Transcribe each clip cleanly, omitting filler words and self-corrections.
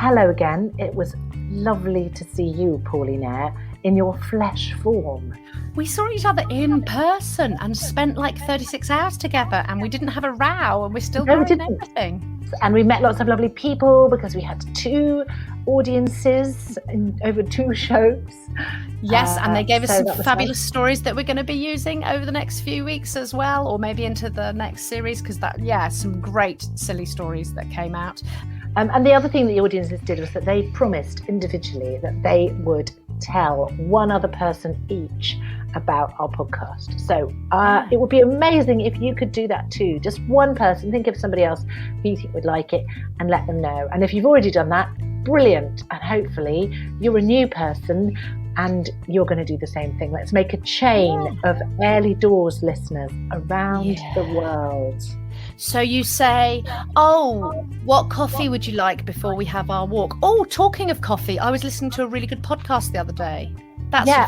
Hello again. It was lovely to see you, Pauline Eyre, in your flesh form. We saw each other in person and spent like 36 hours together, and we didn't have a row, and we're still doing everything. And we met lots of lovely people because we had 2 audiences over 2 shows. Yes, and they gave us some fabulous stories that we're going to be using over the next few weeks as well, or maybe into the next series, because some great silly stories that came out. And the other thing that the audiences did was that they promised individually that they would tell one other person each about our podcast. So it would be amazing if you could do that too. Just one person, think of somebody else who you think would like it and let them know. And if you've already done that, brilliant. And hopefully you're a new person and you're going to do the same thing. Let's make a chain of Early Doors listeners around the world. So you say, what coffee would you like before we have our walk? Oh, talking of coffee, I was listening to a really good podcast the other day.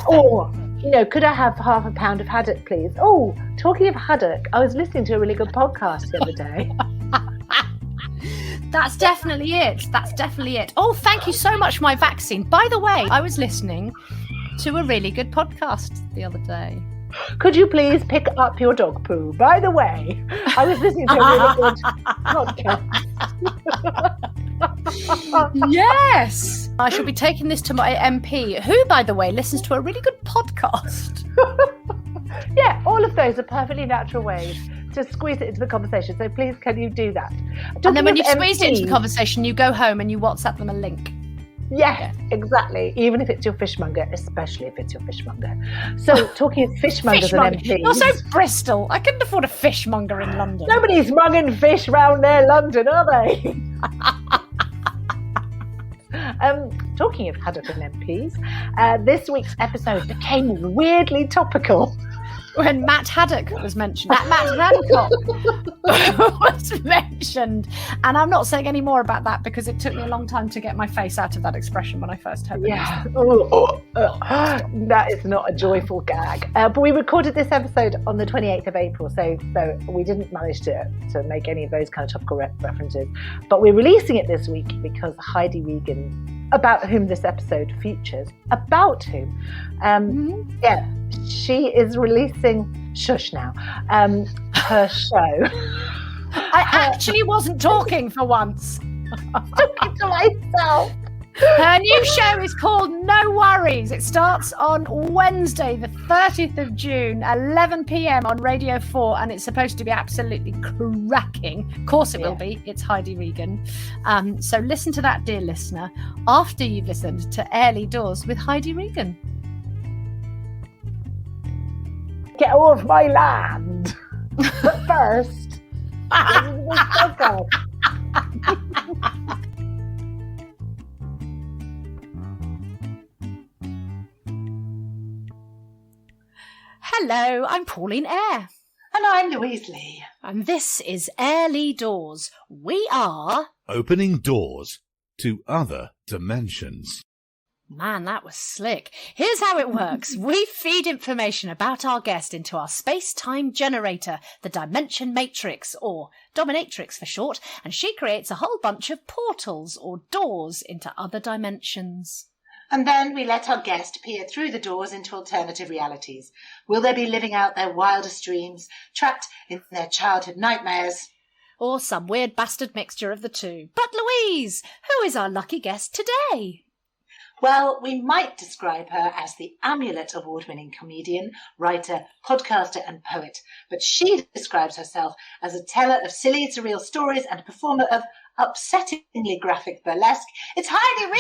Or, could I have half a pound of haddock, please? Oh, talking of haddock, I was listening to a really good podcast the other day. That's definitely it. Oh, thank you so much for my vaccine. By the way, I was listening to a really good podcast the other day. Could you please pick up your dog poo? By the way, I was listening to a really good podcast. Yes! I shall be taking this to my MP, who, by the way, listens to a really good podcast. Yeah, all of those are perfectly natural ways to squeeze it into the conversation. So please, can you do that? And then when you've squeezed it into the conversation, you go home and you WhatsApp them a link. Yes, exactly. Even if it's your fishmonger, especially if it's your fishmonger. So, talking of fishmongers and MPs... You're so Bristol. I couldn't afford a fishmonger in London. Nobody's mugging fish round there, London, are they? Talking of haddock and MPs, this week's episode became weirdly topical. When Matt Haddock was mentioned. Matt Hancock was mentioned. And I'm not saying any more about that because it took me a long time to get my face out of that expression when I first heard it. Yeah. That is not a joyful gag. But we recorded this episode on the 28th of April, so we didn't manage to make any of those kind of topical references. But we're releasing it this week because Heidi Regan, about whom this episode features, she is releasing, shush now, her show. I actually wasn't talking for once. Talking to myself. Her new show is called No Worries. It starts on Wednesday, the 30th of June, 11 p.m. on Radio 4, and it's supposed to be absolutely cracking. Of course it will be. It's Heidi Regan. So listen to that, dear listener, after you've listened to Early Doors with Heidi Regan. Get off my land. But first, Hello, I'm Pauline Eyre. And I'm Louise Lee. And this is Early Doors. We are... opening doors to other dimensions. Man, that was slick. Here's how it works. We feed information about our guest into our space-time generator, the Dimension Matrix, or Dominatrix for short, and she creates a whole bunch of portals or doors into other dimensions. And then we let our guest peer through the doors into alternative realities. Will they be living out their wildest dreams, trapped in their childhood nightmares? Or some weird bastard mixture of the two. But Louise, who is our lucky guest today? Well, we might describe her as the Amulet Award-winning comedian, writer, podcaster and poet, but she describes herself as a teller of silly, surreal stories and a performer of upsettingly graphic burlesque. It's Heidi Regan!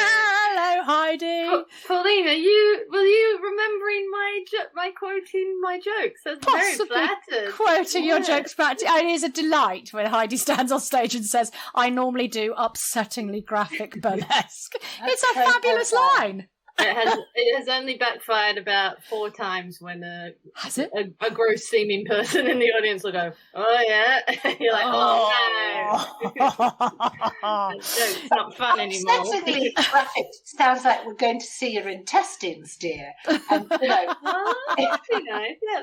Hello, Heidi. Pauline, were you remembering my quoting my jokes? That's Possibly very flattered. Quoting your jokes back. It is a delight when Heidi stands on stage and says, I normally do upsettingly graphic burlesque. It's a fabulous line. It has only backfired about 4 times when a gross seeming person in the audience will go, oh yeah. You're like, oh no. It's not fun anymore. Upsettingly graphic sounds like we're going to see your intestines, dear. And, yeah,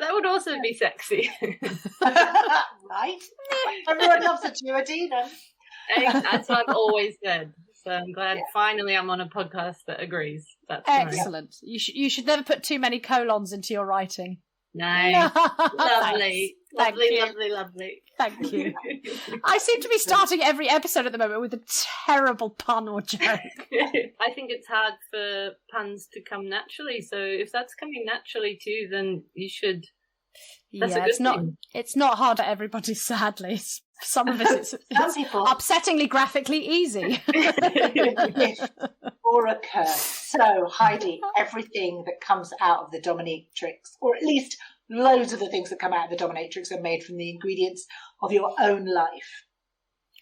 that would also be sexy. Right? Everyone loves a duodenum. That's what I've always said. So I'm glad finally I'm on a podcast that agrees. That's excellent. Nice. You should never put too many colons into your writing. Nice. Lovely. Lovely. Thank you. I seem to be starting every episode at the moment with a terrible pun or joke. I think it's hard for puns to come naturally. So if that's coming naturally too, then you should. That's a good thing. It's not hard at everybody, sadly. Some of it's upsettingly graphically easy. Or a curse. So, Heidi, everything that comes out of the dominatrix, or at least loads of the things that come out of the dominatrix, are made from the ingredients of your own life.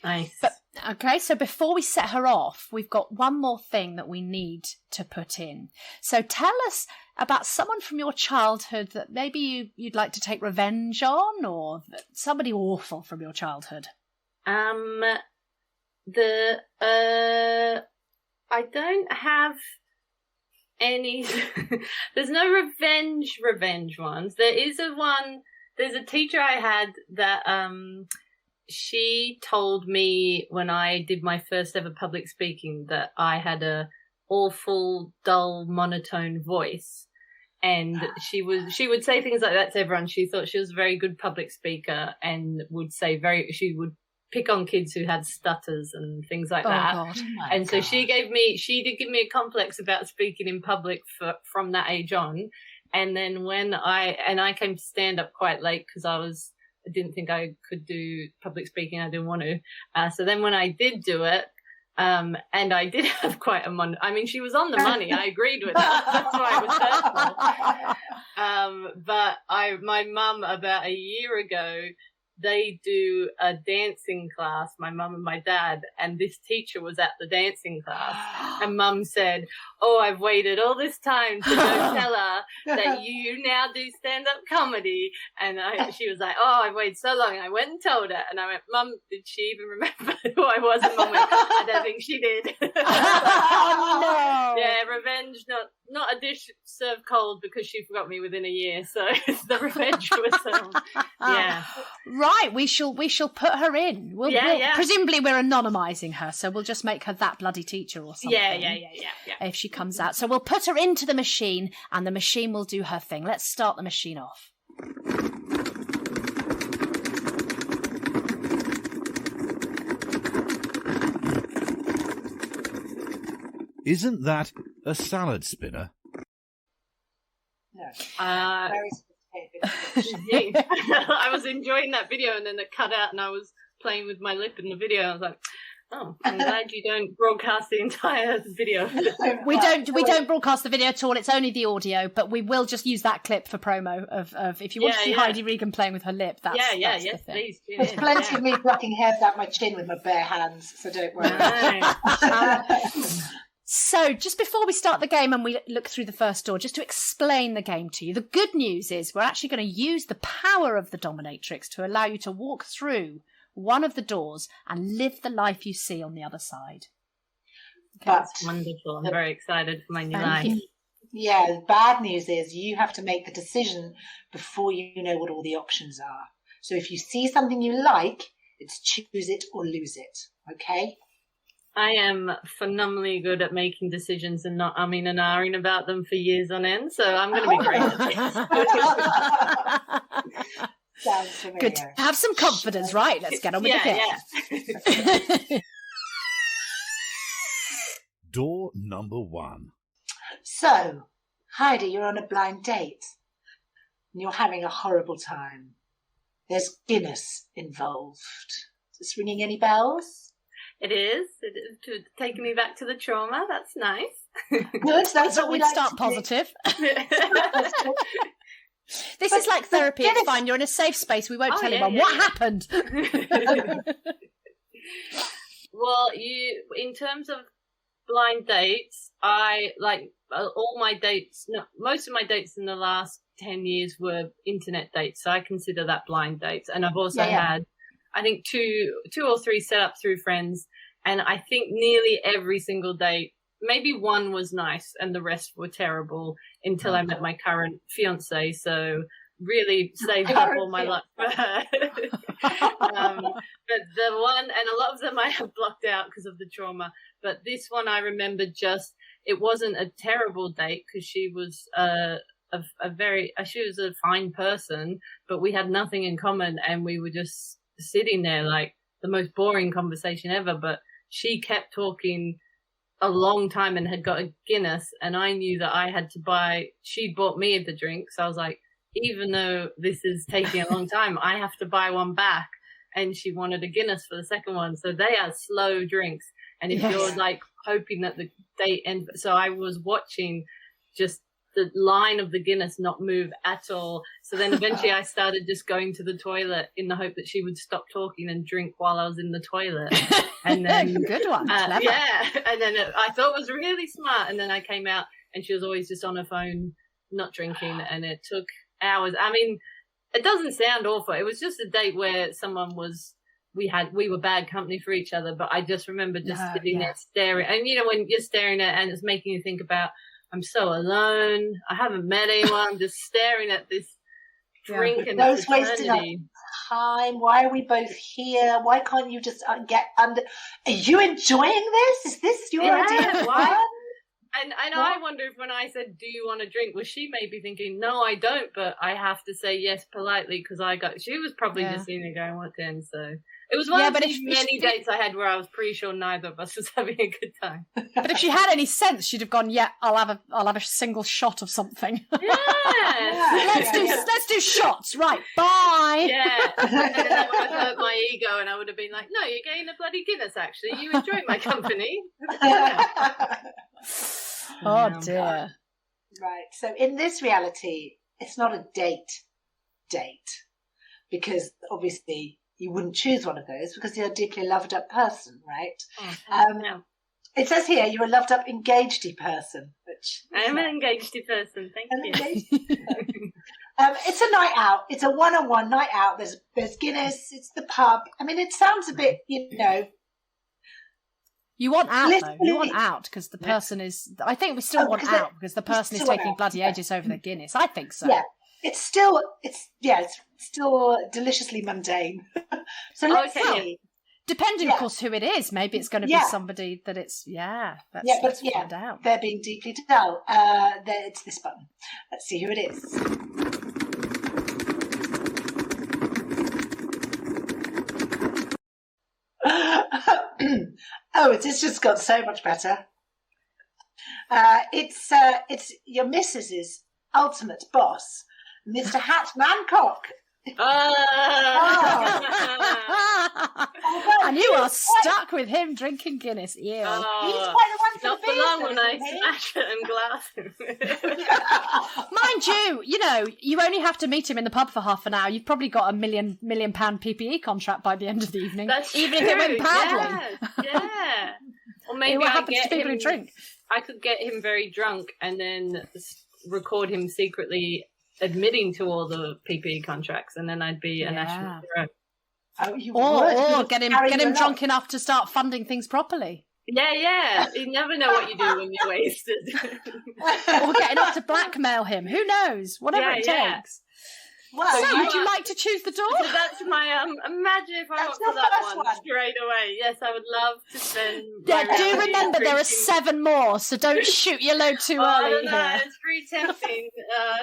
Nice. Okay, so before we set her off, we've got one more thing that we need to put in. So tell us about someone from your childhood that maybe you'd like to take revenge on, or somebody awful from your childhood. I don't have any. There's no revenge ones. There's a teacher I had that she told me when I did my first ever public speaking that I had a awful, dull, monotone voice. And she would say things like that to everyone. She thought she was a very good public speaker and she would pick on kids who had stutters and things like that. God. And so she did give me a complex about speaking in public from that age on. And then when I came to stand up quite late because I didn't think I could do public speaking. I didn't want to. So then when I did do it, and I did have quite she was on the money. I agreed with that. That's why it was hurtful. But my mum about a year ago, they do a dancing class, my mum and my dad, and this teacher was at the dancing class. And mum said, "Oh, I've waited all this time to go tell her that you now do stand-up comedy." And she was like, "Oh, I've waited so long." And I went and told her, and I went, "Mum, did she even remember who I was?" And Mum went, "I don't think she did." Oh, no. Yeah, revenge, not a dish served cold because she forgot me within a year. So the revenge was, yeah. Right, we shall put her in. Presumably we're anonymising her, so we'll just make her that bloody teacher or something. Yeah. If she comes out. So we'll put her into the machine and the machine will do her thing. Let's start the machine off. Isn't that a salad spinner? No. Very specific. I was enjoying that video and then it cut out and I was playing with my lip in the video. I was like, "Oh, I'm glad you don't broadcast the entire video." We don't broadcast the video at all. It's only the audio, but we will just use that clip for promo of if you want to see Heidi Regan playing with her lip. That's yes, the thing. please. There's plenty of me plucking hairs out my chin with my bare hands, so don't worry. So just before we start the game and we look through the first door, just to explain the game to you, the good news is we're actually going to use the power of the dominatrix to allow you to walk through one of the doors and live the life you see on the other side. Okay, that's wonderful. I'm very excited for my new life. Yeah, the bad news is you have to make the decision before you know what all the options are. So if you see something you like, it's choose it or lose it, okay? I am phenomenally good at making decisions and not umming and ahhing about them for years on end, so I'm going to be great at this. Sounds familiar. Good. Have some confidence, right? Let's get on with the game. Door number 1. So, Heidi, you're on a blind date and you're having a horrible time. There's Guinness involved. Is this ringing any bells? It is taking me back to the trauma. That's nice. Good. That's what we'd like start positive. This is like therapy. It's fine. You're in a safe space. We won't tell anyone what happened. Well, in terms of blind dates, I like all my dates. No, most of my dates in the last 10 years were internet dates, so I consider that blind dates. And I've also had, I think, two or three set up through friends, and I think nearly every single date, maybe one was nice and the rest were terrible until I met my current fiance. So really saved up all my luck for her. But the one, and a lot of them I have blocked out because of the trauma, but this one I remember it wasn't a terrible date because she was she was a fine person, but we had nothing in common, and we were just sitting there like the most boring conversation ever. But she kept talking a long time and had got a Guinness, and I knew that I had to buy. She bought me the drink, so I was like, even though this is taking a long time, I have to buy one back. And she wanted a Guinness for the second one, so they are slow drinks. And if you're like hoping that the date ends, so I was watching just the line of the Guinness not move at all. So then eventually I started just going to the toilet in the hope that she would stop talking and drink while I was in the toilet. And then good one. Yeah. And then I thought it was really smart. And then I came out and she was always just on her phone, not drinking. And it took hours. I mean, it doesn't sound awful. It was just a date where we were bad company for each other, but I just remember sitting there staring. And you know, when you're staring at and it's making you think about, I'm so alone. I haven't met anyone. I'm just staring at this drink and those wasting our time. Why are we both here? Why can't you just get under? Are you enjoying this? Is this your idea? Why? And I wonder if when I said, "Do you want a drink?" was she maybe thinking, "No, I don't," but I have to say yes politely because she was probably just sitting there going, "What then?" So it was one of the many dates I had where I was pretty sure neither of us was having a good time. But if she had any sense, she'd have gone, "Yeah, I'll have a single shot of something." Yeah. Let's do shots. Right, bye. Yeah. And then that would have hurt my ego, and I would have been like, "No, you're getting a bloody Guinness. Actually, you enjoy my company." Oh dear. Right. So in this reality, it's not a date, because obviously you wouldn't choose one of those because you're a deeply loved up person, right? It says here you're a loved up engagedy person, which I'm an engagedy person. Thank you. It's a night out. It's a one-on-one night out. There's Guinness. It's the pub. I mean, it sounds a bit, You want out, though. You want out because the person is... I think we still want out because the person is taking bloody ages over the Guinness. I think so. Yeah. It's still deliciously mundane. So let's see. Depending, of course, who it is. Maybe it's going to be somebody that it's... Let's find out. They're being deeply dull. It's this button. Let's see who it is. It's just got so much better. It's your missus's ultimate boss, Mr. Hat Hancock. And you are stuck with him drinking Guinness. Ew. He's quite the one not for long when I smash it and glass. Mind you only have to meet him in the pub for half an hour. You've probably got a £1 million PPE contract by the end of the evening. That's even true. If it went badly. Yeah. Or maybe what happens to people who drink? I could get him very drunk and then record him secretly admitting to all the PPE contracts, and then I'd be a national hero. Or get him drunk enough to start funding things properly. Yeah. You never know what you do when you're wasted. Or get enough to blackmail him. Who knows? Whatever it takes. Well, so would you like to choose the door? So that's my imagine if I went for that one straight away. Yes, I would love to spend. Yeah, do remember there are 7 more, so don't shoot your load too early. It's pretty tempting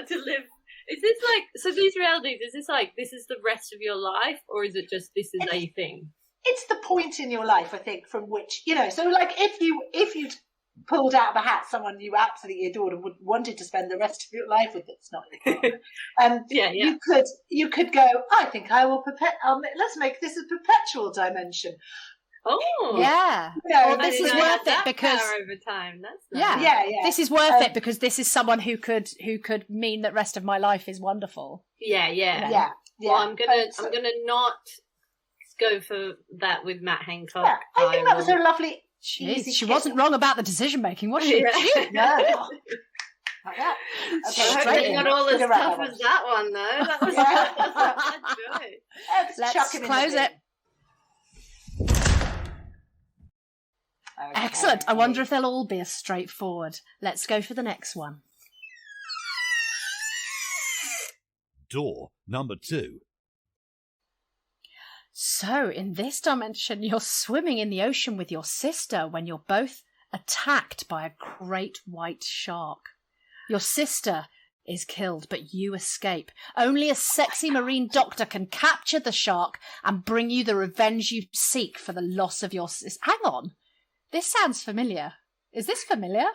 to live. Is this so these realities, is this the rest of your life, or is it just this is a thing? It's the point in your life, I think, from which, so like if you pulled out of a hat someone you absolutely adored and wanted to spend the rest of your life with, it's not you could go, I think I will let's make this a perpetual dimension. Oh yeah! Well, this is worth it because over time. That's nice. Yeah. This is worth it because this is someone who could mean that rest of my life is wonderful. Yeah. Well, I'm gonna not go for that with Matt Hancock. Yeah, I think that was a lovely. She wasn't wrong about the decision making, was she? No. Okay, I hope it's not all as tough as that one, though. That was Let's close it. Okay. Excellent. I wonder if they'll all be as straightforward. Let's go for the next one. Door number 2. So, in this dimension, you're swimming in the ocean with your sister when you're both attacked by a great white shark. Your sister is killed, but you escape. Only a sexy marine doctor can capture the shark and bring you the revenge you seek for the loss of your sister. Hang on. This sounds familiar. Is this familiar?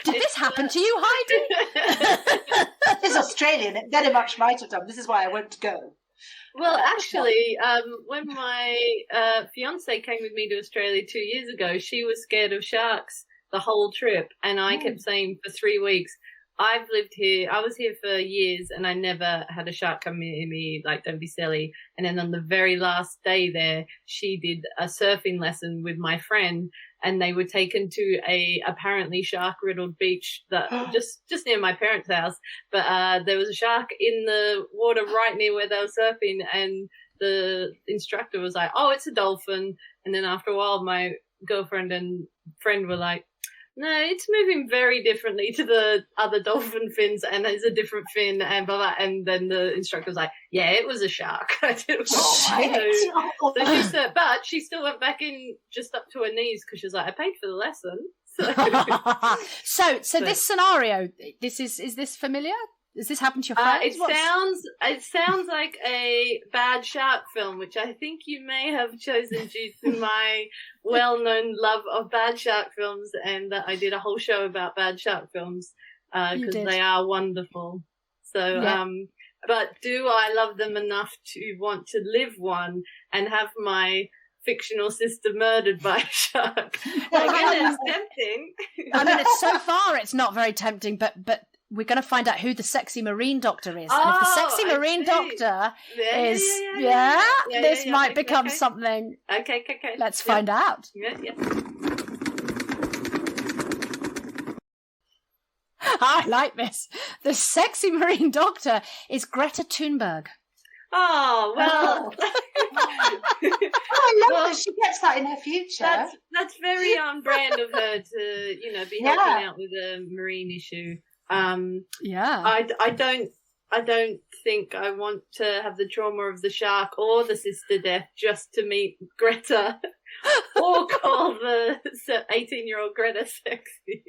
Did this happen to you, Heidi? This is Australian. It very much might have done. This is why I won't go. Well, actually, when my fiance came with me to Australia 2 years ago, she was scared of sharks the whole trip. And I kept saying for 3 weeks, I've lived here, I was here for years and I never had a shark come near me, like, don't be silly. And then on the very last day there, she did a surfing lesson with my friend and they were taken to a apparently shark-riddled beach that just near my parents' house. But there was a shark in the water right near where they were surfing and the instructor was like, oh, it's a dolphin. And then after a while, my girlfriend and friend were like, no, it's moving very differently to the other dolphin fins and there's a different fin and blah, blah. And then the instructor was like, yeah, it was a shark. But she still went back in just up to her knees because she was like, I paid for the lesson. So this scenario, is this familiar? Does this happen to your friends? It sounds like a bad shark film, which I think you may have chosen due to my well-known love of bad shark films, and that I did a whole show about bad shark films because they are wonderful. So, but do I love them enough to want to live one and have my fictional sister murdered by a shark? I guess it's tempting. I mean, so far it's not very tempting, but we're going to find out who the sexy marine doctor is. And if the sexy marine doctor is, this might become something. Okay. Let's find out. Yeah. I like this. The sexy marine doctor is Greta Thunburg. Oh, well. I love that she gets that in her future. That's very on brand of her to, be helping out with a marine issue. I don't think I want to have the trauma of the shark or the sister death just to meet Greta or call the 18-year-old Greta sexy.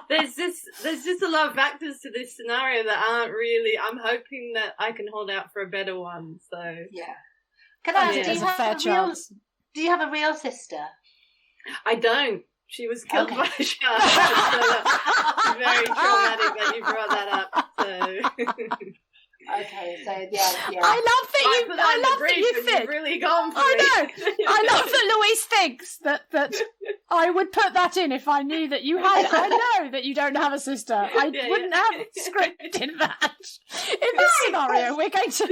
There's just a lot of factors to this scenario that aren't really. I'm hoping that I can hold out for a better one. So yeah. Can I ask? Do you have a real sister? I don't. She was killed by a shark. So very traumatic that you brought that up. So. Okay, so yeah. I love that you think. Really gone for I know. I love that Louise thinks that I would put that in if I knew that you had. I know that you don't have a sister. I wouldn't have scripted that. In this scenario, we're going to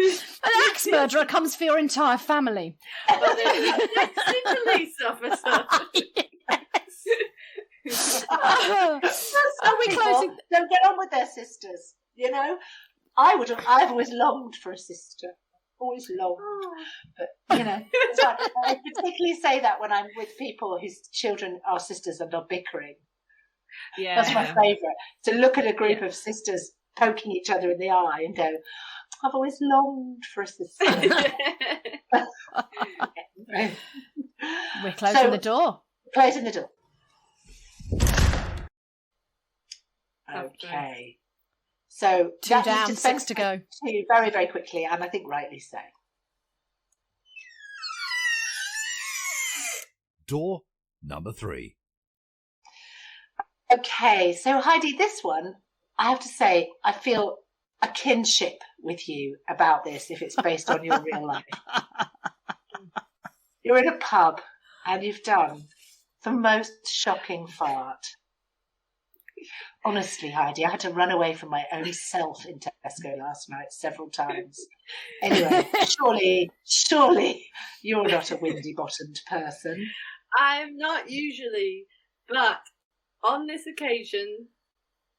an axe murderer comes for your entire family. It's police officer. Are we closing? Don't get on with their sisters. I've always longed for a sister. Always longed. But, it's fine. I particularly say that when I'm with people whose children are sisters and are bickering. Yeah. That's my favourite. To look at a group of sisters poking each other in the eye and go, I've always longed for a sister. We're closing the door. Closing the door. Okay. So 2 down, 6 to go. Very, very quickly, and I think rightly so. Door number 3. Okay, so Heidi, this one, I have to say, I feel a kinship with you about this if it's based on your real life. You're in a pub and you've done the most shocking fart. Honestly, Heidi, I had to run away from my own self in Tesco last night several times. Anyway, surely you're not a windy-bottomed person. I'm not usually, but on this occasion,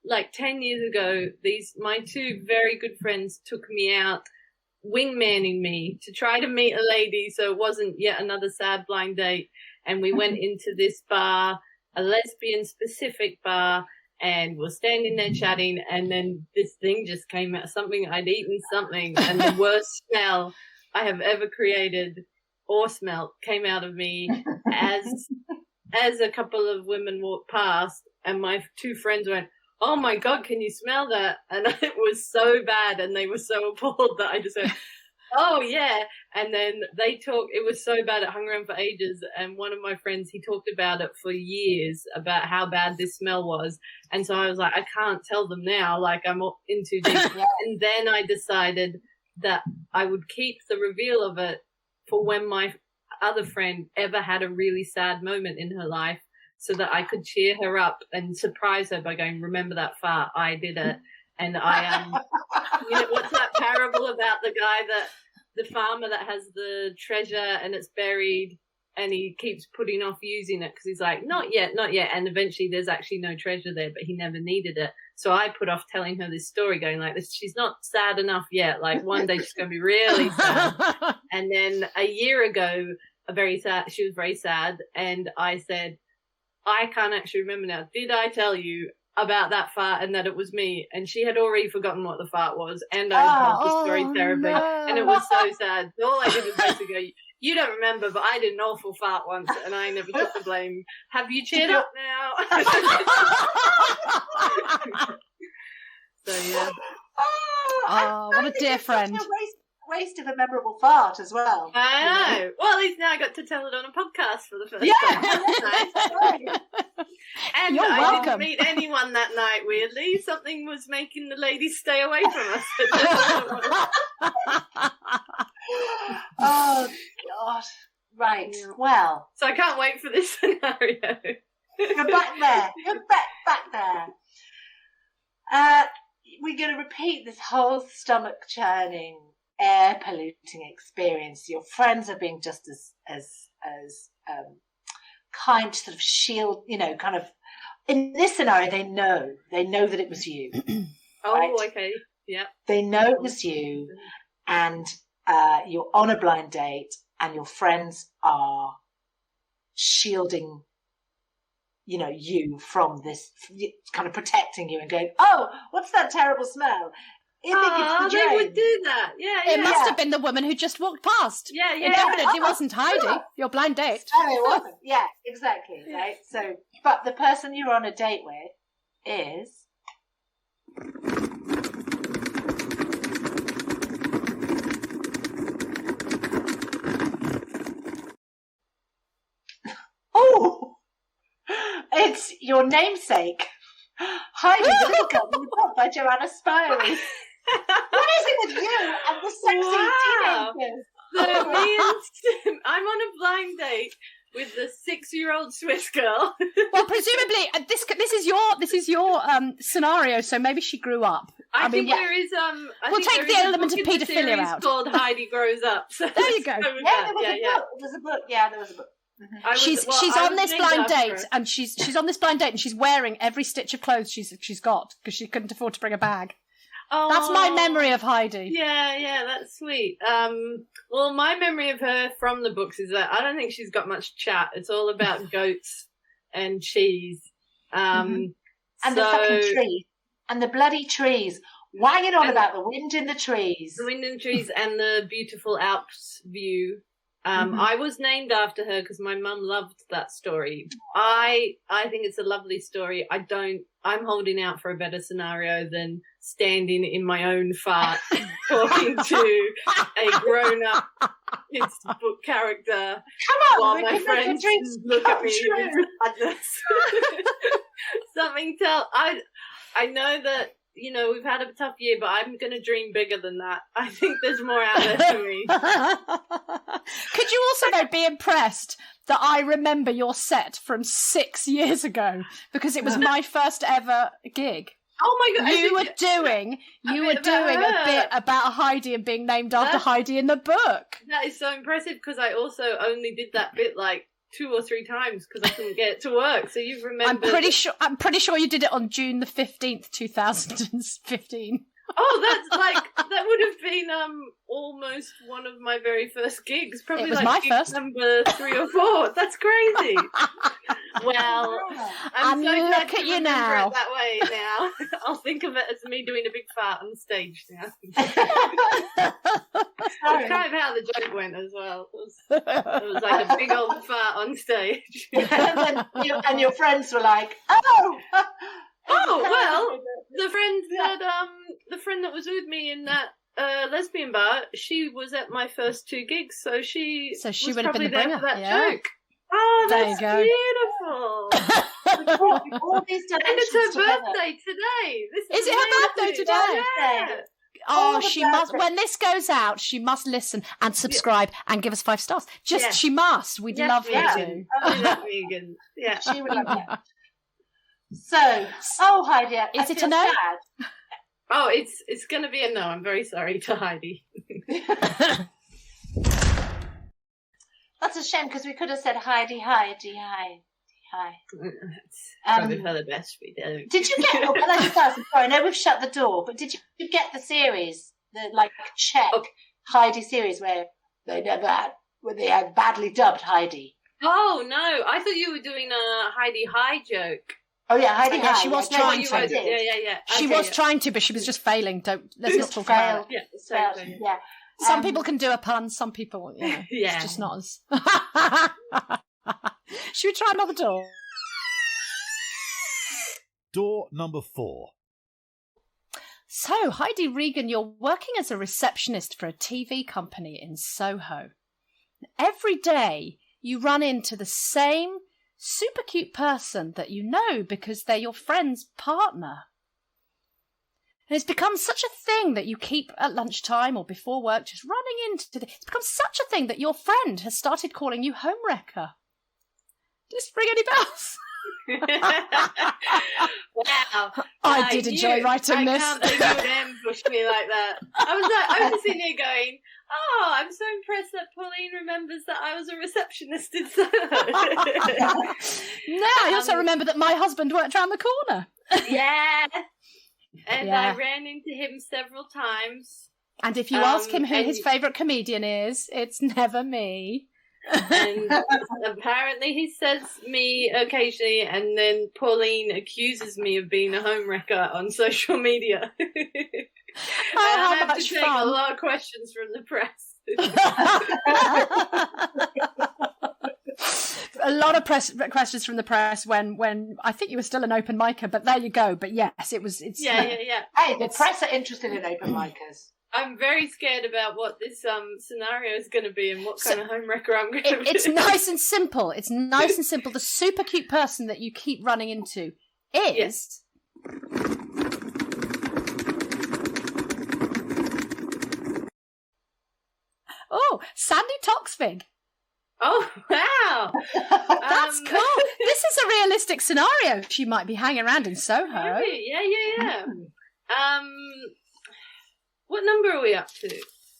like 10 years ago, my 2 very good friends took me out, wingmanning me to try to meet a lady so it wasn't yet another sad blind date. And we went into this bar, a lesbian-specific bar, and we're standing there chatting, and then this thing just came out, something I'd eaten something, and the worst smell I have ever created or smelt came out of me as a couple of women walked past, and my two friends went, "Oh my God, can you smell that?" And it was so bad, and they were so appalled that I just went, "Oh yeah." And then it was so bad, it hung around for ages. And one of my friends, he talked about it for years, about how bad this smell was. And so I was like, I can't tell them now, like I'm in too deep. And then I decided that I would keep the reveal of it for when my other friend ever had a really sad moment in her life, so that I could cheer her up and surprise her by going, "Remember that fart? I did it." And I you know, what's that parable about the farmer that has the treasure and it's buried, and he keeps putting off using it because he's like, not yet. And eventually there's actually no treasure there, but he never needed it. So I put off telling her this story, going like, she's not sad enough yet. Like one day she's going to be really sad. And then a year ago, she was very sad. And I said, I can't actually remember now. Did I tell you about that fart and that it was me? And she had already forgotten what the fart was, and I told the story terribly, and it was so sad. All I did was basically go, "You don't remember, but I did an awful fart once, and I never took the blame. Have you cheered up now?" So yeah. Oh, what a dear friend. Waste of a memorable fart as well. I know. Well, at least now I got to tell it on a podcast for the first time. Nice. And You're I welcome. didn't meet anyone that night, weirdly. Something was making the ladies stay away from us. Oh, God. Right. Well. So I can't wait for this scenario. You're back there. You're back there. We're going to repeat this whole stomach churning, air polluting experience. Your friends are being just as kind to sort of shield, you know, kind of in this scenario, they know that it was you. Oh, right? Okay. Yeah. They know it was you, and you're on a blind date, and your friends are shielding, you know, you from this, kind of protecting you and going, "Oh, what's that terrible smell?" They would do that. Yeah, It must have been the woman who just walked past. Yeah. It definitely wasn't Heidi. Your blind date. No, it wasn't. Yeah, exactly. Right. So, but the person you're on a date with is. Oh, it's your namesake, Heidi, the little girl in the book by Joanna Spirey. What is it with you and the sexy teenagers? So I'm on a blind date with the 6-year-old Swiss girl. Well, presumably this is your scenario. So maybe she grew up. I think there is. We'll take the element of paedophilia out. Called Heidi Grows Up. So there you go. There's a book. Yeah, there was a book. Mm-hmm. She's on this blind date, and she's on this blind date, and she's wearing every stitch of clothes she's got because she couldn't afford to bring a bag. Oh, that's my memory of Heidi. Yeah, that's sweet. Well, my memory of her from the books is that I don't think she's got much chat. It's all about goats and cheese. And the fucking trees. And the bloody trees. Wanging on about the wind in the trees. The wind in the trees and the beautiful Alps view. I was named after her because my mum loved that story. I think it's a lovely story. I'm holding out for a better scenario than standing in my own fart talking to a grown-up kids book character. Come on, while my friends look at me with sadness. Something I know that, you know, we've had a tough year, but I'm going to dream bigger than that. I think there's more out there for me. Could you also, though, be impressed that I remember your set from 6 years ago? Because it was my first ever gig. Oh my God. You were doing a bit about Heidi and being named after Heidi in the book. That is so impressive because I also only did that bit like 2 or 3 times because I couldn't get it to work. So you've remembered. I'm pretty sure you did it on June the 15th, 2015. Oh, that would have been almost one of my very first gigs. Probably it was like my gig first. number 3 or 4. That's crazy. Well, I'm And so glad look to at you remember now. it that way now. I'll think of it as me doing a big fart on stage now. That's kind of how the joke went as well. It was like a big old fart on stage. and your friends were like, "Oh, Oh well, the friend that was with me in that lesbian bar, she was at my first 2 gigs, so she So she was would have been probably the there bringer, for that yeah. joke. Oh, There that's you go. beautiful. all these And it's dimensions her together." birthday today. This Is it her birthday amazing. today? Yeah. Oh, All the she must. birthday. When this goes out, she must listen and subscribe and give us 5 stars. Just Yeah. she must. We'd Yes, love her Vegan. to. Oh, that vegan. Yeah. She would love that. So, Heidi, I Is it feel a no? sad. Oh, it's going to be a no. I'm very sorry to Heidi. That's a shame because we could have said Heidi, hi. It's probably for the best we do. Did you get? Oh, can I just ask? I'm sorry, I know we've shut the door, but did you get the series, the Czech Heidi series where they had badly dubbed Heidi? Oh no, I thought you were doing a Heidi High joke. Oh yeah, Heidi. Yeah, she was No, trying you to. were- Yeah. She Okay, was yeah. trying to, but she was just failing. Let's not talk about it. Yeah, so, Yeah. Some people can do a pun. Some people, Yeah. it's just not as. Should we try another door? Door number 4. So, Heidi Regan, you're working as a receptionist for a TV company in Soho. Every day, you run into the same super cute person that you know because they're your friend's partner. And it's become such a thing that you keep at lunchtime or before work just running into it's become such a thing that your friend has started calling you homewrecker. Does this ring any bells? Wow. I did enjoy writing this. I can't believe you would ambush me like that. I was sitting here going, oh, I'm so impressed that Pauline remembers that I was a receptionist in Soho. No, I also remember that my husband worked round the corner. Yeah. And Yeah. I ran into him several times. And if you ask him who and- his favourite comedian is, it's never me. And apparently he says me occasionally, and then Pauline accuses me of being a homewrecker on social media. And I have much to take fun. a lot of questions from the press. A lot of questions from the press when I think you were still an open micer, but there you go. But yes, it's Yeah. Hey, the press are interested in open micers. I'm very scared about what this scenario is going to be and what kind of homewrecker I'm going to be. It's nice and simple. It's nice and simple. The super cute person that you keep running into is. Oh, Sandi Toksvig. Oh, wow. That's cool. This is a realistic scenario. She might be hanging around in Soho. Yeah. What number are we up to?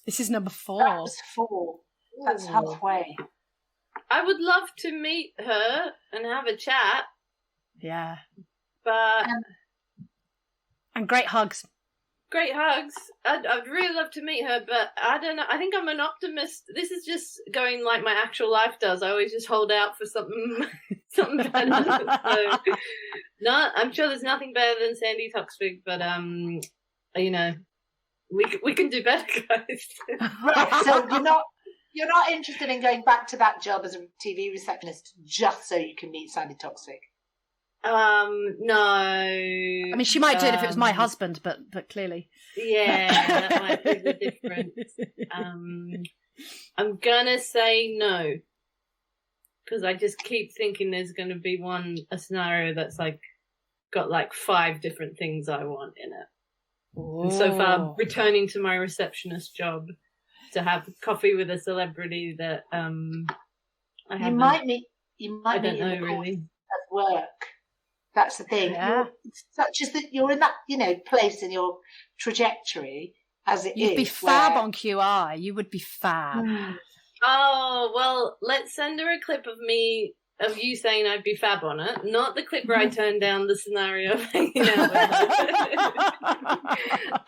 This is number 4. That was 4. That's halfway. I would love to meet her and have a chat, Yeah. but And great hugs. great hugs. I'd really love to meet her, but I don't know. I think I'm an optimist. This is just going like my actual life does. I always just hold out for something better. So, no, I'm sure there's nothing better than Sandi Toksvig, but we can do better, guys. Right, so you're not interested in going back to that job as a TV receptionist just so you can meet Sandi Toksvig? No. I mean, she might do it if it was my husband, but clearly. Yeah, that might be the difference. I'm gonna say no, because I just keep thinking there's gonna be a scenario that's got 5 different things I want in it. And so far, returning to my receptionist job to have coffee with a celebrity that I haven't. You might don't meet know in the course really. of work. That's the thing. Yeah. You're in that, place in your trajectory as it is. You'd be fab on QI. You would be fab. Oh, well, let's send her a clip of you saying I'd be fab on it, not the clip where I turned down the scenario of hanging out with her.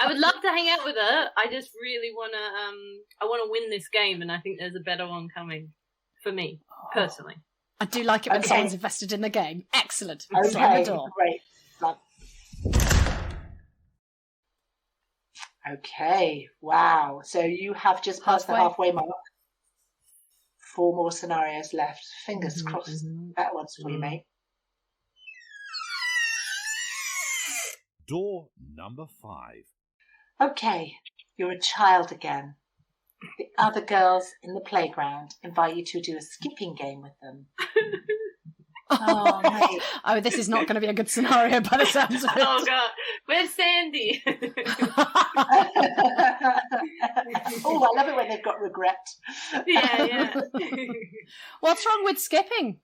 I would love to hang out with her. I just really want to win this game, and I think there's a better one coming for me, personally. I do like it when Okay. someone's invested in the game. Excellent. Okay, Slam the door. great. Okay, wow. So you have just passed the halfway mark. 4 more scenarios left. Fingers crossed. Better ones for you, mate. Door number 5. Okay, you're a child again. The other girls in the playground invite you to do a skipping game with them. Oh, mate. Oh, this is not going to be a good scenario by the sounds of it. Oh god, where's Sandi? Oh, I love it when they've got regret. Yeah. What's wrong with skipping?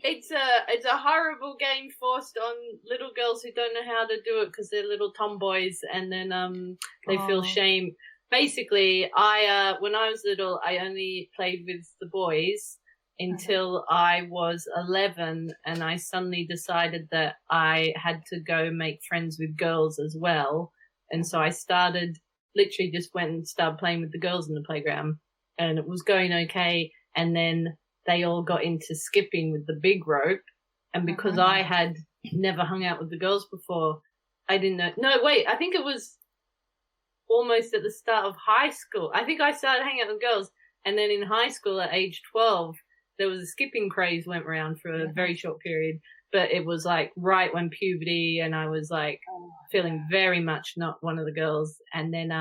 It's a horrible game forced on little girls who don't know how to do it because they're little tomboys, and then they feel shame. Basically, when I was little, I only played with the boys until I was 11, and I suddenly decided that I had to go make friends with girls as well. And so I literally just went and started playing with the girls in the playground, and it was going okay. And then they all got into skipping with the big rope. And because I had never hung out with the girls before, I didn't know. No, wait, I think it was almost at the start of high school. I think I started hanging out with girls, and then in high school at age 12, there was a skipping craze went around for a very short period, but it was like right when puberty, and I was like feeling very much not one of the girls. And then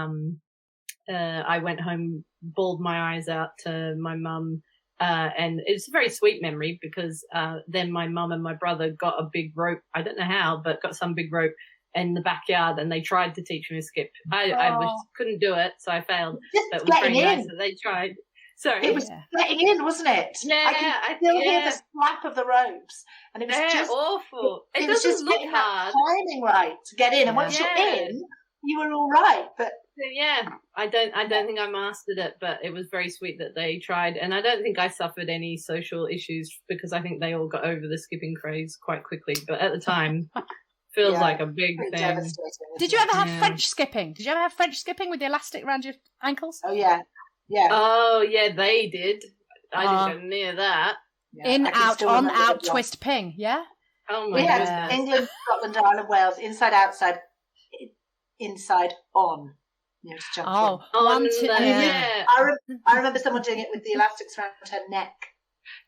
I went home, bawled my eyes out to my mum, and it's a very sweet memory because then my mum and my brother got a big rope. I don't know how, but got some big rope in the backyard, and they tried to teach me to skip. I couldn't do it, so I failed. That was very nice that they tried. Sorry. It was getting in, wasn't it? Yeah, I can still hear the slap of the ropes, and it was just awful. It was doesn't just look getting hard. that timing right to get in, and once you're in, you were all right. But I don't think I mastered it, but it was very sweet that they tried, and I don't think I suffered any social issues because I think they all got over the skipping craze quite quickly. But at the time, feels like a big thing. Did you ever have French skipping? Did you ever have French skipping with the elastic around your ankles? Oh yeah. Yeah. Oh yeah, they did. I didn't go near that. Yeah, in, out, on, out, twist, ping. Yeah. Oh my we goodness. had England, Scotland, Ireland, Wales, inside, outside, inside, on. You know, to jump on. One, two, yeah. I remember someone doing it with the elastics around her neck.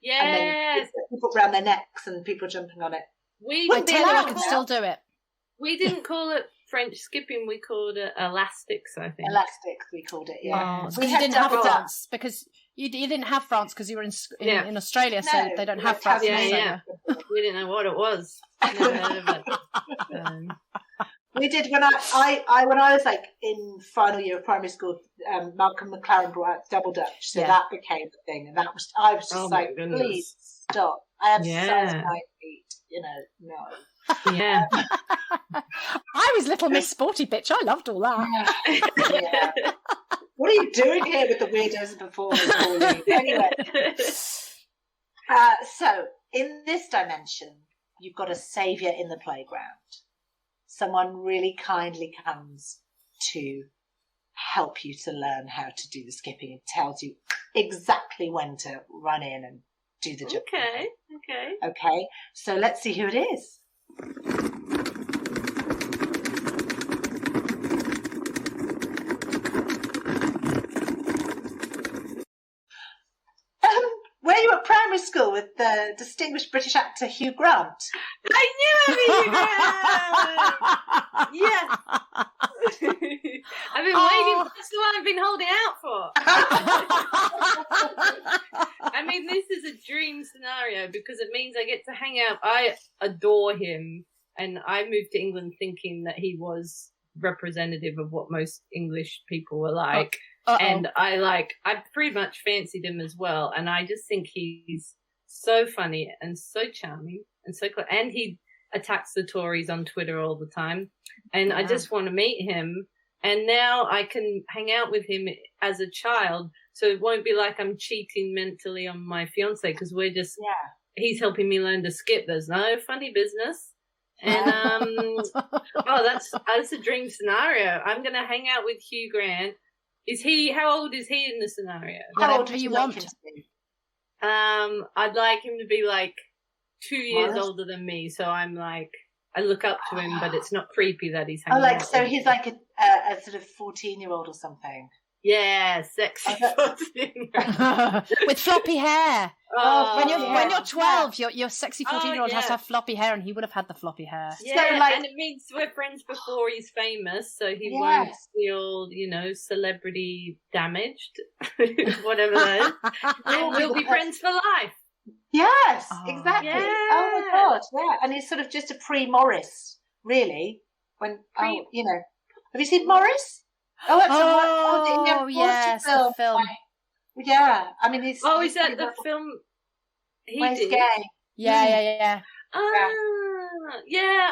Yes. And then people around their necks and people jumping on it. I can still do it. We didn't call it French skipping. We called it elastics, I think. Elastics, we called it, yeah. Because you didn't have France, because you didn't have France because you were in Australia, so they don't have France. Yeah. We didn't know what it was. Never heard of it. We did when I was like in final year of primary school. Malcolm McLaren brought out double dutch, so that became the thing, and I was just like, please stop. I have size 9 feet, no. Yeah. I was little Miss Sporty Bitch. I loved all that. Yeah. What are you doing here with the weirdos and performers? Anyway, so in this dimension, you've got a saviour in the playground. Someone really kindly comes to help you to learn how to do the skipping and tells you exactly when to run in and do the jump. Okay. So let's see who it is. Were you at primary school with the distinguished British actor Hugh Grant? I knew Hugh Grant! Yes. I've been waiting. That's the one I've been holding out for. I mean, this is a dream scenario because it means I get to hang out. I adore him, and I moved to England thinking that he was representative of what most English people were like. And I pretty much fancied him as well. And I just think he's so funny and so charming and so cool. And he attacks the Tories on Twitter all the time. And I just want to meet him. And now I can hang out with him as a child. So it won't be like I'm cheating mentally on my fiance because we're just, he's helping me learn to skip. There's no funny business. And, that's a dream scenario. I'm going to hang out with Hugh Grant. How old is he in the scenario? How old do you want? I'd like him to be like 2 years What? older than me, so I'm like, I look up to him, but it's not creepy that he's hanging like out so with he's me. like a sort of 14-year-old or something. Yeah, sexy. With floppy hair. Oh, When you're 12, your sexy Oh, 14-year-old has to yeah. have floppy hair, and he would have had the floppy hair. Yeah, So, like- and it means we're friends before he's famous, so he Yes. won't feel, celebrity damaged, whatever that is. And we'll be friends for life. Yes, Oh. exactly. Yeah. Oh my God, yeah. And he's sort of just a pre-Morris, really. When Pre- have you seen Morris? Oh, that's Oh, yes, the film. Yeah, I mean, he's. Oh, he's is that pretty the much- film he where he's did? gay? Yeah. Yeah.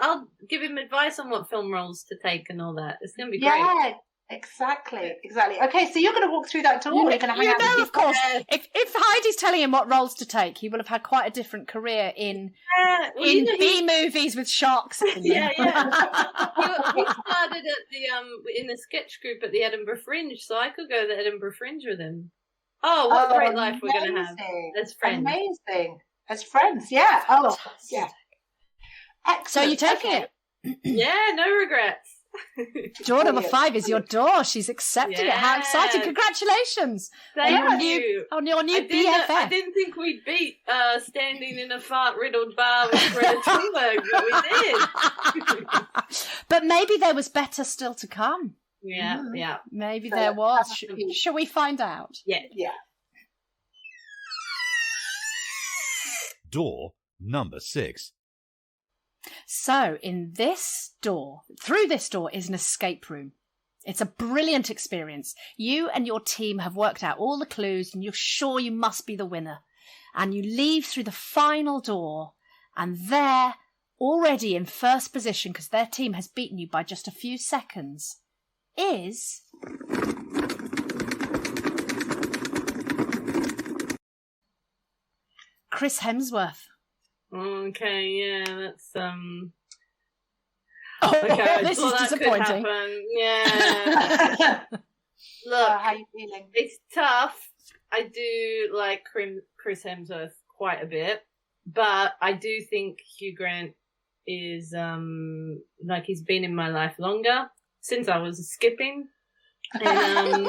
I'll give him advice on what film roles to take and all that. It's gonna be great. Yeah, exactly. Okay, so you're going to walk through that door. You're going to hang out with of course. Yeah. If Heidi's telling him what roles to take, he will have had quite a different career in Well, you know, B movies with sharks. In them. Yeah. he started at the in the sketch group at the Edinburgh Fringe, so I could go to the Edinburgh Fringe with him. Oh, what a great life we're going to have as friends. Amazing. As friends, yeah. Oh, yeah. Excellent. So you're taking it. Yeah, no regrets. Door number 5 is your door. She's accepting it. How exciting! Yes. Congratulations Thank on you. your new I BFF. didn't think we'd beat standing in a fart-riddled bar with Greta Thunburg, but we did. But maybe there was better still to come. Yeah. Maybe So there was. that's happy. Shall we find out? Yeah. Door number 6. So, in this door, through this door is an escape room. It's a brilliant experience. You and your team have worked out all the clues and you're sure you must be the winner. And you leave through the final door, and there, already in first position, because their team has beaten you by just a few seconds, is... Chris Hemsworth. Okay, yeah, that's Oh, okay, this I thought is that could disappointing. happen. Yeah. Look, how are you feeling? it's tough. I do like Chris Hemsworth quite a bit, but I do think Hugh Grant is like he's been in my life longer since I was skipping, and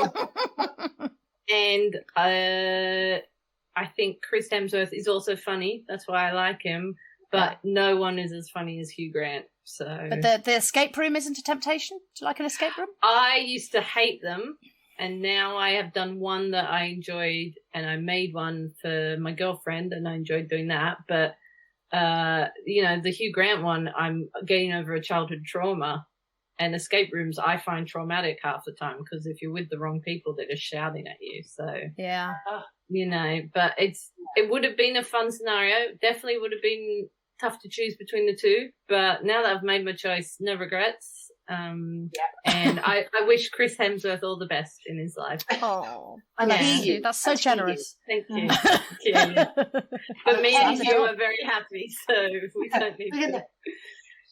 I think Chris Hemsworth is also funny. That's why I like him. But no one is as funny as Hugh Grant. So, But the escape room isn't a temptation? Do you like an escape room? I used to hate them, and now I have done one that I enjoyed, and I made one for my girlfriend, and I enjoyed doing that. But the Hugh Grant one, I'm getting over a childhood trauma, and escape rooms I find traumatic half the time because if you're with the wrong people, they're just shouting at you. So Yeah. but it would have been a fun scenario. Definitely would have been tough to choose between the two, but now that I've made my choice, no regrets. And I wish Chris Hemsworth all the best in his life. Oh, I bless hear you. you. That's so I hear you. generous. Thank you. Thank you. But me and you are very happy, so we don't need We're to. gonna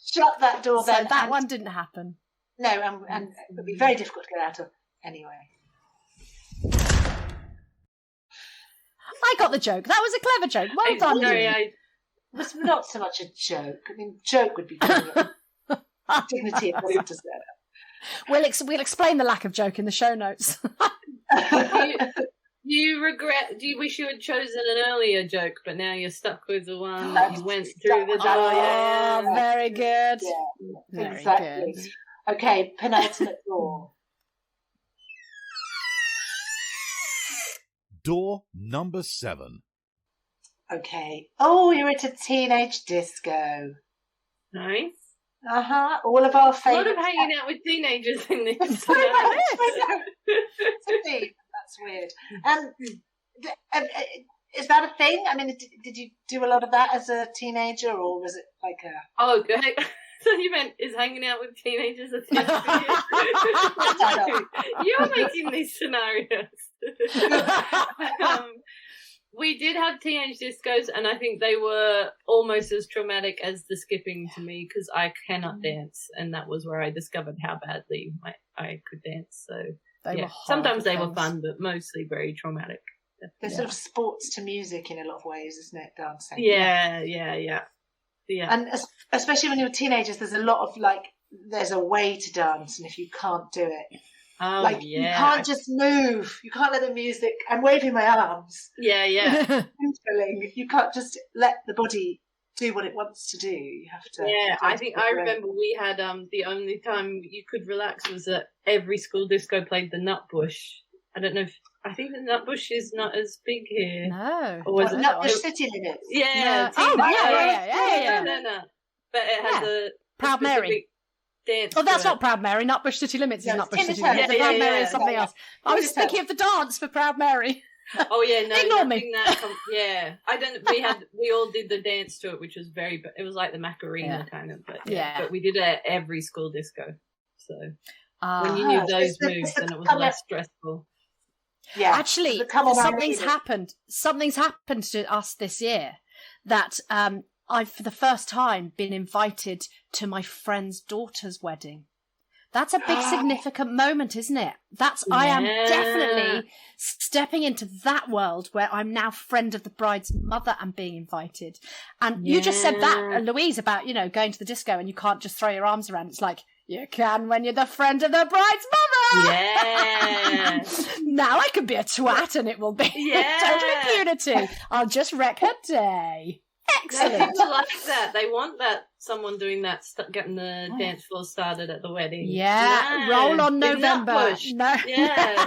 shut that door So then. that and- one didn't happen. No, and it would be very difficult to get out of anyway. I got the joke. That was a clever joke. Well done, Sorry, you. It was not so much a joke. I mean, joke would be dignity it doesn't deserve. We'll explain the lack of joke in the show notes. Do you wish you had chosen an earlier joke, but now you're stuck with the one that you went through the door? Oh, very good. Yeah, Very exactly. good. Okay, penultimate door. Door number 7. Okay. Oh, you're at a teenage disco. Nice. All of our A lot favourite. of hanging out with teenagers in this. It's a theme. That's weird. Is that a thing? I mean, did you do a lot of that as a teenager, or was it like a? Oh, good. So you meant is hanging out with teenagers a thing? You're making these scenarios. We did have teenage discos, and I think they were almost as traumatic as the skipping to me because I cannot dance, and that was where I discovered how badly I could dance. So They yeah, were sometimes they were horrible fun, but mostly very traumatic. They're sort of sports to music in a lot of ways, isn't it, dancing? Yeah. And especially when you're teenagers, there's a lot of there's a way to dance, and if you can't do it, you can't just move. You can't let the music. I'm waving my arms. Yeah. You can't just let the body do what it wants to do. You have to. Yeah, I remember we had the only time you could relax was at every school disco played the Nutbush. I don't know if I think the Nutbush is not as big here. No. Or was it Nutbush City Limits? Yeah. No. Yeah. No. But it has a Proud Mary. Dance. Oh, that's not Proud Mary. Nutbush City Limits is Nutbush City Limits. The Proud Mary is something else. I was thinking of the dance for Proud Mary. Oh yeah, no, Ignore me. I don't. We all did the dance to it, which was it was like the Macarena kind of, but we did it at every school disco. So when you knew those moves, then it was less stressful. Yeah, actually, something's happened. Something's happened to us this year that I've for the first time been invited to my friend's daughter's wedding. That's a big significant moment, isn't it? I am definitely stepping into that world where I'm now friend of the bride's mother and being invited. And you just said that, Louise, about, going to the disco and you can't just throw your arms around. It's like, you can when you're the friend of the bride's mother. Yeah. Now I can be a twat and it will be total impunity. I'll just wreck her day. Excellent. People like that. They want that someone doing that, getting the dance floor started at the wedding. Yeah, roll on November. No, yeah,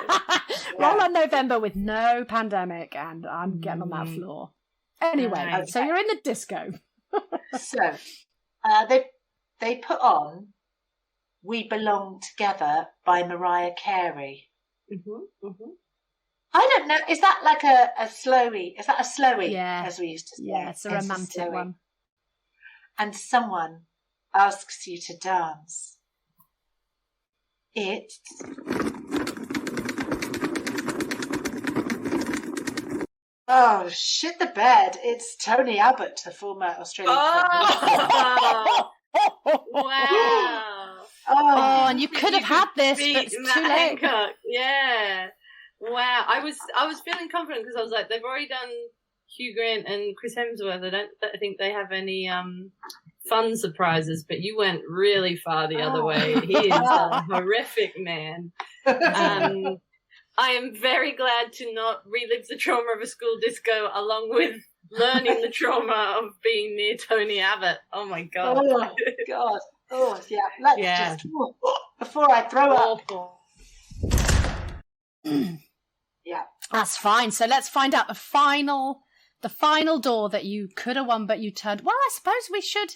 roll on November with no pandemic, and I'm getting on that floor. Anyway, so you're in the disco. So they put on "We Belong Together" by Mariah Carey. I don't know. Is that like a slowie? Is that a slowie? Yeah. As we used to say. Yeah, it's a romantic one. And someone asks you to dance. It's oh, shit the bed. It's Tony Abbott, the former Australian Wow. Oh, and you could have had this, but it's Matt too late. Hancock. Yeah. Wow, I was feeling confident because I was like, they've already done Hugh Grant and Chris Hemsworth. I think they have any fun surprises, but you went really far the other way. He is a horrific man. I am very glad to not relive the trauma of a school disco along with learning the trauma of being near Tony Abbott. Oh my God. Oh my God. Oh yeah. Let's just before I throw up. Yeah, that's fine. So let's find out the final door that you could have won, but you turned. Well, I suppose we should.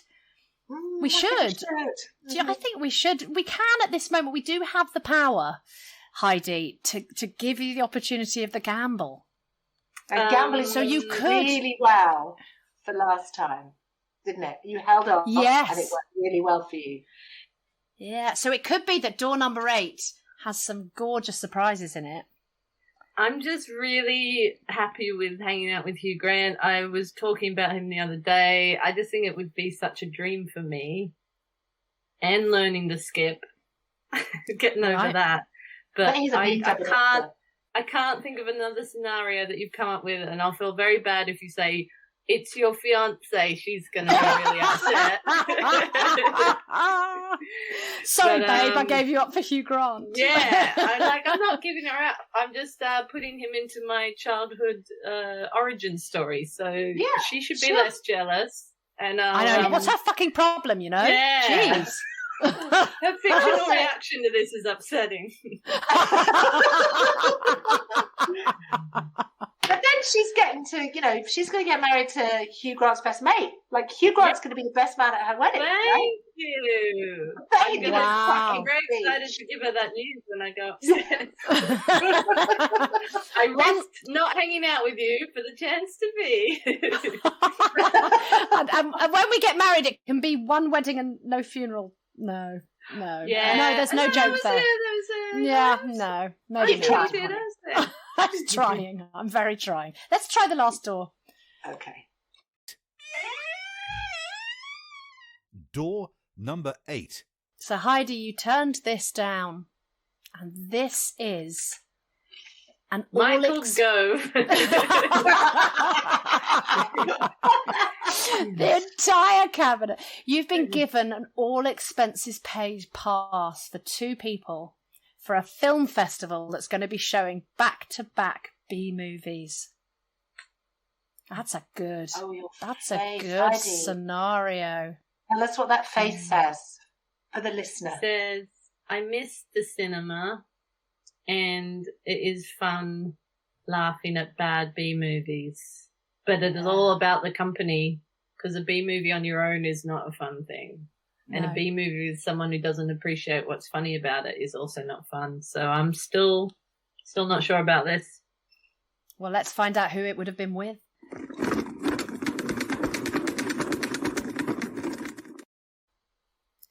We should. I think we should. We can at this moment. We do have the power, Heidi, to give you the opportunity of the gamble. And gambling, so you could really well for last time, didn't it? You held on, yes, and it worked really well for you. Yeah. So it could be that door number 8 has some gorgeous surprises in it. I'm just really happy with hanging out with Hugh Grant. I was talking about him the other day. I just think it would be such a dream for me. And learning to skip. Getting over that. But I can't think of another scenario that you've come up with, and I'll feel very bad if you say, it's your fiance. She's going to be really upset. Sorry, babe, I gave you up for Hugh Grant. Yeah, I'm not giving her up. I'm just putting him into my childhood origin story. So she should be less jealous. And I know. What's her fucking problem, you know? Yeah. Jeez. Her fictional reaction to this is upsetting. But then she's getting to, she's going to get married to Hugh Grant's best mate. Like, Hugh Grant's going to be the best man at her wedding. Thank you. I'm very excited to give her that news when I go upstairs. I risked not hanging out with you for the chance to be. and when we get married, it can be one wedding and no funeral. No. Yeah. No, there's no joke there. No. Maybe not. I'm trying. I'm very trying. Let's try the last door. Okay. Door number 8. So, Heidi, you turned this down. And this is And Michael Gove. The entire cabinet. You've been given an all-expenses-paid pass for 2 people for a film festival that's going to be showing back-to-back B-movies. That's a good Heidi. scenario. Tell us what that face says for the listener. It says, I miss the cinema, and it is fun laughing at bad B-movies. But it is all about the company, because a B-movie on your own is not a fun thing. And a B-movie with someone who doesn't appreciate what's funny about it is also not fun. So I'm still not sure about this. Well, let's find out who it would have been with.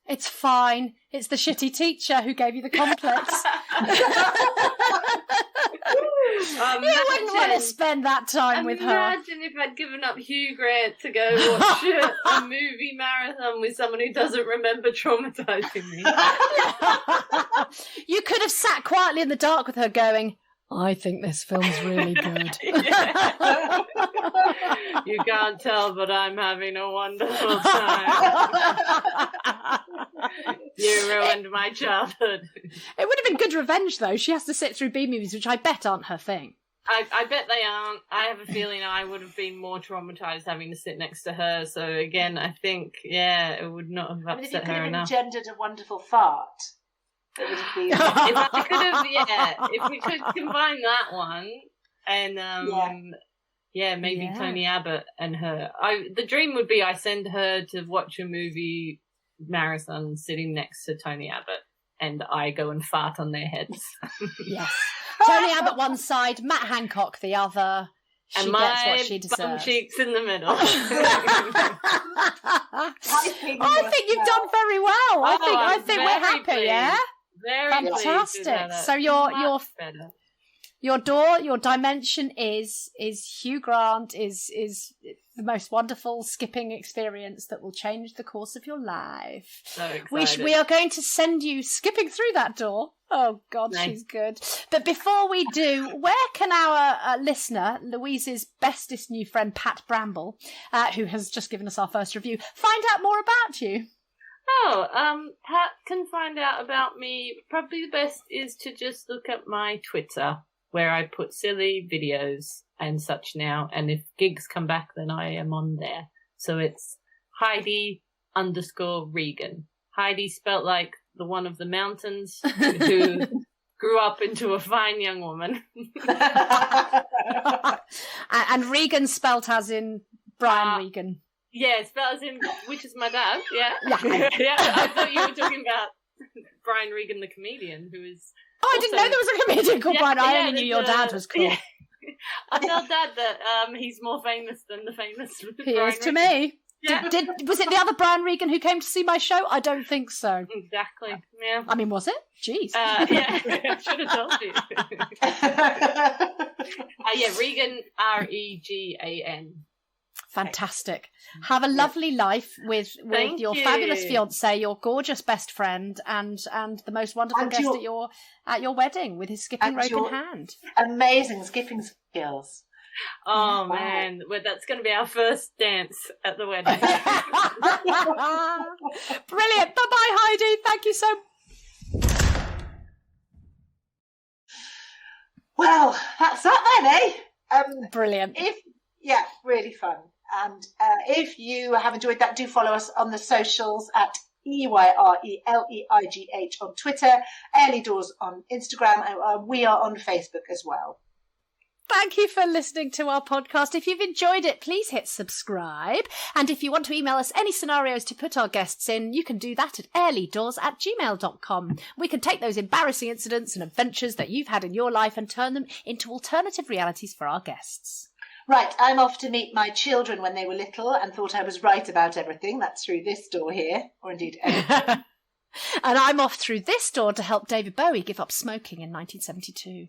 It's fine. It's the shitty teacher who gave you the complex. You wouldn't want to spend that time with her. Imagine if I'd given up Hugh Grant to go watch a movie marathon with someone who doesn't remember traumatising me. You could have sat quietly in the dark with her going, I think this film's really good. You can't tell, but I'm having a wonderful time. You ruined my childhood. It would have been good revenge, though. She has to sit through B-movies, which I bet aren't her thing. I bet they aren't. I have a feeling I would have been more traumatised having to sit next to her. So again, I think, it would not have upset her enough. If you could have engendered a wonderful fart, it would have been... if we could combine that one and maybe Tony Abbott and her. The dream would be I send her to watch a movie marathon sitting next to Tony Abbott, and I go and fart on their heads. Yes. Tony Abbott one side, Matt Hancock the other. She and gets what she deserves. Bum cheeks in the middle. I think you've done very well. I think we're happy, pleased. Yeah? Very fantastic. So your dimension is Hugh Grant is the most wonderful skipping experience that will change the course of your life. So excited. We are going to send you skipping through that door. Oh God, nice. She's good. But before we do, where can our listener, Louise's bestest new friend, Pat Bramble, who has just given us our first review, find out more about you? Pat can find out about me. Probably the best is to just look at my Twitter, where I put silly videos and such now. And if gigs come back, then I am on there. So it's Heidi_Regan. Heidi spelt like the one of the mountains who grew up into a fine young woman. And Regan spelt as in Brian Regan. Yeah, spelled as in, which is my dad, yeah. Yeah, I thought you were talking about Brian Regan, the comedian, who is... Oh, I didn't know there was a comedian called Brian. I only knew your dad was cool. Yeah. I tell Dad that he's more famous than the famous He Brian is to Regan. me. Yeah. Was it the other Brian Regan who came to see my show? I don't think so. Exactly, yeah. I mean, was it? Jeez. Yeah, I should have told you. Regan, Regan. Fantastic. Have a lovely life with your fabulous fiance, your gorgeous best friend, and the most wonderful guest at your wedding with his skipping rope in hand. Amazing skipping skills. Oh man, well, that's going to be our first dance at the wedding. Brilliant. Bye-bye, Heidi. Thank you so much. Well, that's that then, eh? Brilliant. Really fun. And if you have enjoyed that, do follow us on the socials at EYRELEIGH on Twitter, Early Doors on Instagram, and we are on Facebook as well. Thank you for listening to our podcast. If you've enjoyed it, please hit subscribe. And if you want to email us any scenarios to put our guests in, you can do that at earlydoors@gmail.com. We can take those embarrassing incidents and adventures that you've had in your life and turn them into alternative realities for our guests. Right, I'm off to meet my children when they were little and thought I was right about everything. That's through this door here, or indeed everything. And I'm off through this door to help David Bowie give up smoking in 1972.